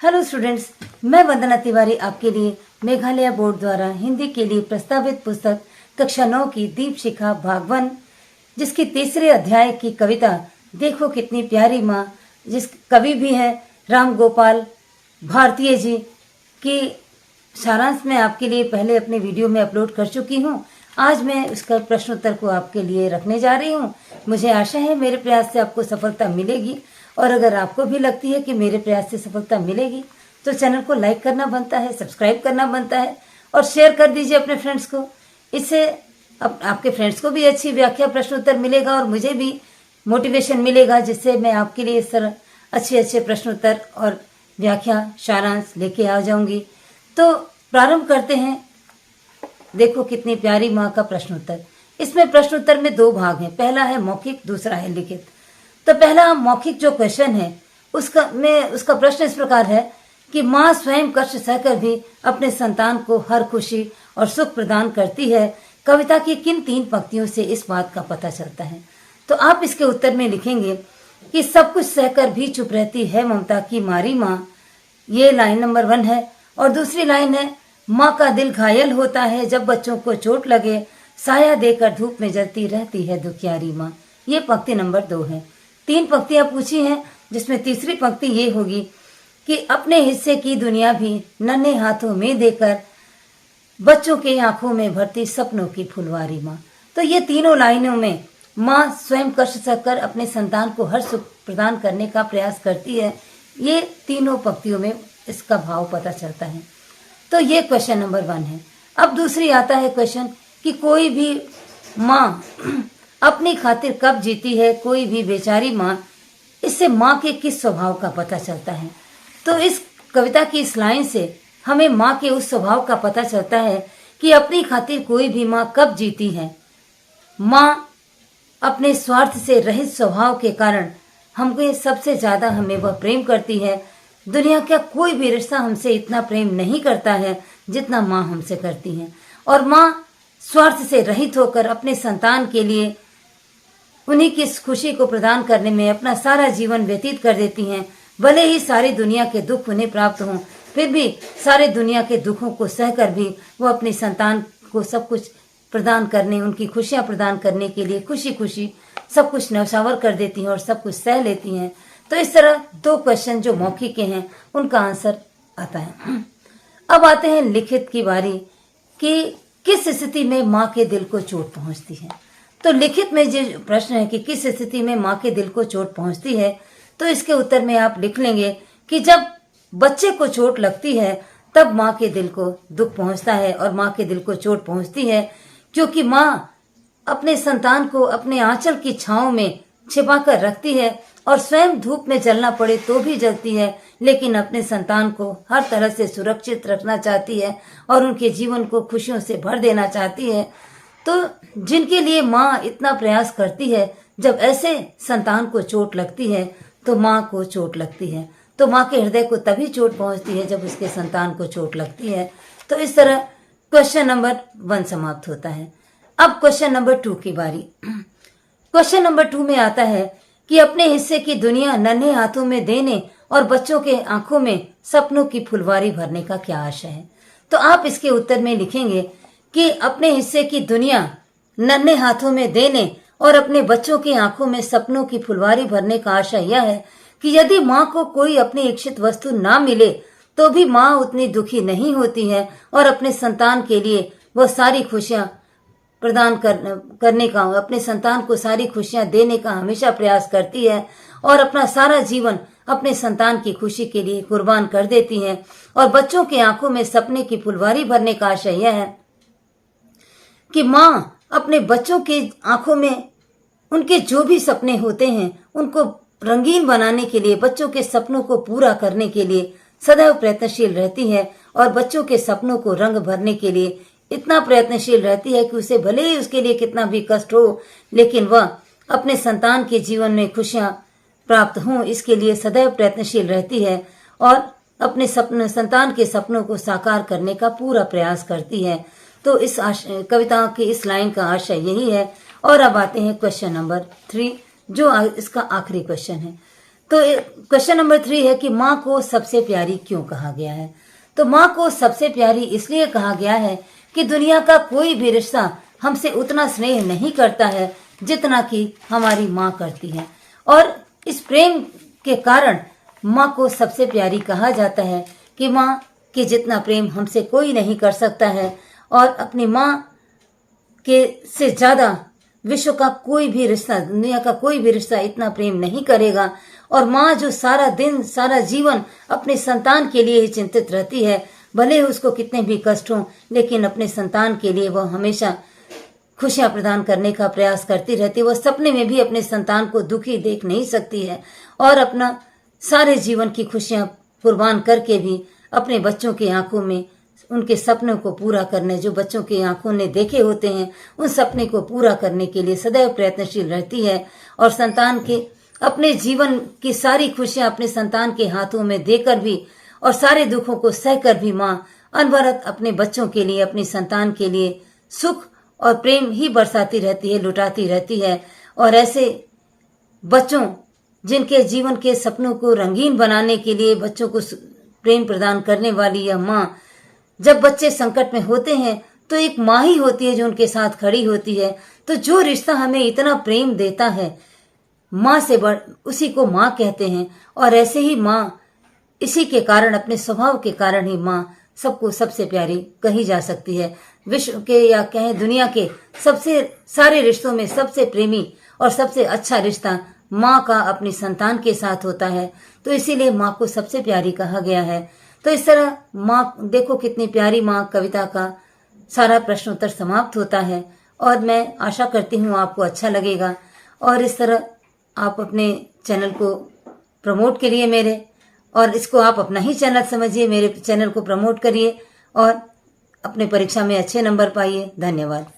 Hello students, मैं वंदना तिवारी आपके लिए मेघालय बोर्ड द्वारा हिंदी के लिए प्रस्तावित पुस्तक कक्षा 9 की दीप शिखा भाग 1 जिसकी तीसरे अध्याय की कविता देखो कितनी प्यारी माँ, जिस कवि भी है राम गोपाल भारतीय जी की सारांश में आपके लिए पहले अपने वीडियो में अपलोड कर चुकी हूँ। आज मैं उसका प्रश्नोत्तर को आपके लिए रखने जा रही हूँ। मुझे आशा है मेरे प्रयास से आपको सफलता मिलेगी, और अगर आपको भी लगती है कि मेरे प्रयास से सफलता मिलेगी तो चैनल को लाइक करना बनता है, सब्सक्राइब करना बनता है और शेयर कर दीजिए अपने फ्रेंड्स को। इससे आपके फ्रेंड्स को भी अच्छी व्याख्या प्रश्नोत्तर मिलेगा और मुझे भी मोटिवेशन मिलेगा, जिससे मैं आपके लिए इस तरह अच्छे प्रश्नोत्तर और व्याख्या सारांश लेके आ जाऊंगी। तो प्रारंभ करते हैं। देखो कितनी प्यारी माँ का प्रश्नोत्तर। इसमें प्रश्नोत्तर में 2 भाग हैं, पहला है मौखिक, दूसरा है लिखित। तो पहला मौखिक जो क्वेश्चन है उसका प्रश्न इस प्रकार है कि माँ स्वयं कष्ट सहकर भी अपने संतान को हर खुशी और सुख प्रदान करती है। कविता की किन 3 पंक्तियों से इस बात का पता चलता है? तो आप इसके उत्तर में लिखेंगे कि सब कुछ सहकर भी चुप रहती है ममता की मारी माँ। ये लाइन नंबर 1 है। और दूसरी लाइन है, माँ का दिल घायल होता है जब बच्चों को चोट लगे, साया देकर धूप में जलती रहती है दुखियारी माँ। ये पंक्ति नंबर 2 है। 3 पंक्तियां पूछी हैं, जिसमें तीसरी पंक्ति ये होगी कि अपने हिस्से की दुनिया भी नन्हे हाथों में देकर बच्चों के आंखों में भरती सपनों की फुलवारी माँ। तो ये तीनों लाइनों में माँ स्वयं कष्ट सहकर अपने संतान को हर सुख प्रदान करने का प्रयास करती है। ये तीनों पंक्तियों में इसका भाव पता चलता है। तो ये क्वेश्चन नंबर 1 है। अब दूसरी आता है क्वेश्चन कि कोई भी माँ अपनी खातिर कब जीती है, कोई भी बेचारी माँ। इससे माँ के किस स्वभाव का पता चलता है? तो इस कविता की इस लाइन से हमें माँ के उस स्वभाव का पता चलता है कि अपनी खातिर कोई भी माँ कब जीती है। माँ अपने स्वार्थ से रहित स्वभाव के कारण हमको सबसे ज्यादा हमें वह प्रेम करती है। दुनिया का कोई भी रिश्ता हमसे इतना प्रेम नहीं करता है जितना माँ हमसे करती है। और माँ स्वार्थ से रहित होकर अपने संतान के लिए उन्हीं की खुशी को प्रदान करने में अपना सारा जीवन व्यतीत कर देती हैं। भले ही सारी दुनिया के दुख उन्हें प्राप्त हों, फिर भी सारे दुनिया के दुखों को सहकर भी वो अपने संतान को सब कुछ प्रदान करने, उनकी खुशियां प्रदान करने के लिए खुशी खुशी सब कुछ न्यौछावर कर देती हैं और सब कुछ सह लेती हैं। तो इस तरह 2 क्वेश्चन जो मौखिक के हैं उनका आंसर आता है। अब आते हैं लिखित की बारी कि किस स्थिति में माँ के दिल को चोट पहुंचती है। तो लिखित में जो प्रश्न है कि किस स्थिति में माँ के दिल को चोट पहुंचती है, तो इसके उत्तर में आप लिख लेंगे कि जब बच्चे को चोट लगती है तब माँ के दिल को दुख पहुंचता है और माँ के दिल को चोट पहुंचती है, क्योंकि माँ अपने संतान को अपने आंचल की छांव में छिपा कर रखती है और स्वयं धूप में जलना पड़े तो भी जलती है, लेकिन अपने संतान को हर तरह से सुरक्षित रखना चाहती है और उनके जीवन को खुशियों से भर देना चाहती है। तो जिनके लिए माँ इतना प्रयास करती है, जब ऐसे संतान को चोट लगती है तो माँ को चोट लगती है। तो माँ के हृदय को तभी चोट पहुंचती है जब उसके संतान को चोट लगती है। तो इस तरह क्वेश्चन नंबर 1 समाप्त होता है। अब क्वेश्चन नंबर 2 की बारी। क्वेश्चन नंबर 2 में आता है कि अपने हिस्से की दुनिया नन्हे हाथों में देने और बच्चों के आंखों में सपनों की फुलवारी भरने का क्या आशय है? तो आप इसके उत्तर में लिखेंगे कि अपने हिस्से की दुनिया नन्हे हाथों में देने और अपने बच्चों की आंखों में सपनों की फुलवारी भरने का आशय यह है कि यदि माँ को कोई अपनी इच्छित वस्तु ना मिले तो भी माँ उतनी दुखी नहीं होती है और अपने संतान के लिए वह सारी खुशियां प्रदान करने का, अपने संतान को सारी खुशियां देने का हमेशा प्रयास करती है और अपना सारा जीवन अपने संतान की खुशी के लिए कुर्बान कर देती है। और बच्चों की आंखों में सपने की फुलवारी भरने का आशय यह है कि माँ अपने बच्चों के आंखों में उनके जो भी सपने होते हैं उनको रंगीन बनाने के लिए, बच्चों के सपनों को पूरा करने के लिए सदैव प्रयत्नशील रहती है और बच्चों के सपनों को रंग भरने के लिए इतना प्रयत्नशील रहती है कि उसे भले ही उसके लिए कितना भी कष्ट हो, लेकिन वह अपने संतान के जीवन में खुशियां प्राप्त हों इसके लिए सदैव प्रयत्नशील रहती है और अपने संतान के सपनों को साकार करने का पूरा प्रयास करती है। तो इस कविता की इस लाइन का आशय यही है। और अब आते हैं क्वेश्चन नंबर 3, जो इसका आखिरी क्वेश्चन है। तो क्वेश्चन नंबर 3 है कि माँ को सबसे प्यारी क्यों कहा गया है। तो माँ को सबसे प्यारी इसलिए कहा गया है कि दुनिया का कोई भी रिश्ता हमसे उतना स्नेह नहीं करता है जितना कि हमारी माँ करती है, और इस प्रेम के कारण माँ को सबसे प्यारी कहा जाता है कि माँ के जितना प्रेम हमसे कोई नहीं कर सकता है, और अपनी माँ के से ज्यादा विश्व का कोई भी रिश्ता, दुनिया का कोई भी रिश्ता इतना प्रेम नहीं करेगा। और माँ जो सारा दिन सारा जीवन अपने संतान के लिए ही चिंतित रहती है, भले उसको कितने भी कष्ट हों, लेकिन अपने संतान के लिए वह हमेशा खुशियां प्रदान करने का प्रयास करती रहती है। वह सपने में भी अपने संतान को दुखी देख नहीं सकती है, और अपना सारे जीवन की खुशियां कुर्बान करके भी अपने बच्चों की आंखों में उनके सपनों को पूरा करने, जो बच्चों की आंखों ने देखे होते हैं, उन सपने को पूरा करने के लिए सदैव प्रयत्नशील रहती है। और संतान के अपने जीवन की सारी खुशियां अपने संतान के हाथों में देकर भी और सारे दुखों को सहकर भी माँ अनवरत अपने बच्चों के लिए, अपनी संतान के लिए सुख और प्रेम ही बरसाती रहती है, लुटाती रहती है। और ऐसे बच्चों जिनके जीवन के सपनों को रंगीन बनाने के लिए बच्चों को प्रेम प्रदान करने वाली यह माँ, जब बच्चे संकट में होते हैं तो एक माँ ही होती है जो उनके साथ खड़ी होती है। तो जो रिश्ता हमें इतना प्रेम देता है, माँ से बढ़ उसी को माँ कहते हैं। और ऐसे ही माँ, इसी के कारण, अपने स्वभाव के कारण ही माँ सबको सबसे प्यारी कही जा सकती है। विश्व के या कहें दुनिया के सबसे सारे रिश्तों में सबसे प्रेमी और सबसे अच्छा रिश्ता माँ का अपनी संतान के साथ होता है। तो इसीलिए माँ को सबसे प्यारी कहा गया है। तो इस तरह माँ, देखो कितनी प्यारी माँ कविता का सारा प्रश्नोत्तर समाप्त होता है, और मैं आशा करती हूँ आपको अच्छा लगेगा। और इस तरह आप अपने चैनल को प्रमोट करिए मेरे, और इसको आप अपना ही चैनल समझिए, मेरे चैनल को प्रमोट करिए और अपने परीक्षा में अच्छे नंबर पाइए। धन्यवाद।